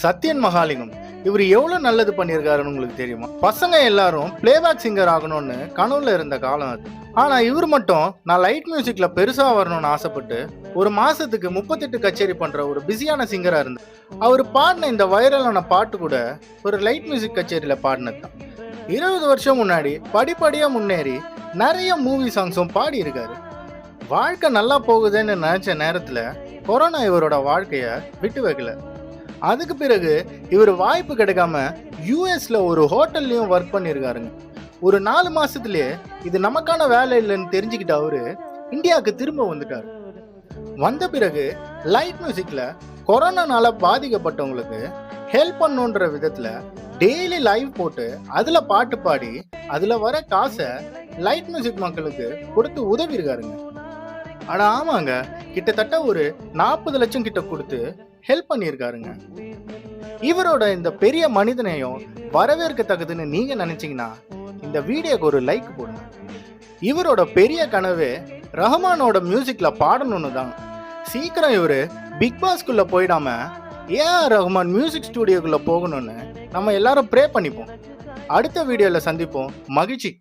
சத்யன் மகாலிங்கம். இவர் எவ்வளவு நல்லது பண்ணியிருக்காருன்னு உங்களுக்கு தெரியுமா? பசங்க எல்லாரும் பிளேபேக் சிங்கர் ஆகணும்னு கனவுல இருந்த காலம் அது. ஆனா இவர் மட்டும் நான் லைட் மியூசிக்ல பெருசா வரணும்னு ஆசைப்பட்டு ஒரு மாசத்துக்கு 38 கச்சேரி பண்ற ஒரு பிஸியான சிங்கரா இருந்தார். அவர் பாடின இந்த வைரலான பாட்டு கூட ஒரு லைட் மியூசிக் கச்சேரியில பாடினது தான். 20 வருஷம் முன்னாடி படிப்படியா முன்னேறி நிறைய மூவி சாங்ஸும் பாடி இருக்காரு. வாழ்க்கை நல்லா போகுதுன்னு நினைச்ச நேரத்துல கொரோனா இவரோட வாழ்க்கைய விட்டு வைக்கல. அதுக்கு பிறகு இவர் வாய்ப்பு கிடைக்காம யூஎஸ்ல ஒரு ஹோட்டல்லையும் ஒர்க் பண்ணியிருக்காருங்க. ஒரு 4 மாசத்துலயே இது நமக்கான வேலை இல்லைன்னு தெரிஞ்சுக்கிட்ட அவரு இந்தியாவுக்கு திரும்ப வந்துட்டாரு. வந்த பிறகு லைட் மியூசிக்ல கொரோனானால பாதிக்கப்பட்டவங்களுக்கு ஹெல்ப் பண்ணுன்ற விதத்துல டெய்லி லைவ் போட்டு அதுல பாட்டு பாடி அதுல வர காசை லைட் மியூசிக் மக்களுக்கு கொடுத்து உதவி இருக்காருங்க. ஆனா ஆமாங்க, கிட்டத்தட்ட ஒரு 40 லட்சம் கிட்ட கொடுத்து ஹெல்ப் பண்ணியிருக்காருங்க. இவரோட இந்த பெரிய மனிதனையும் வரவேற்கத்தக்கதுன்னு நீங்க நினைச்சீங்கன்னா இந்த வீடியோக்கு ஒரு லைக் போடுங்க. இவரோட பெரிய கனவு ரஹ்மானோட மியூசிக்ல பாடணும்னு தான். சீக்கிரம் இவரு பிக் பாஸ்குள்ள போயிடாம ஏஆர் ரஹ்மான் மியூசிக் ஸ்டுடியோக்குள்ள போகணும்னு நம்ம எல்லாரும் ப்ரே பண்ணிப்போம். அடுத்த வீடியோல சந்திப்போம். மகிழ்ச்சி.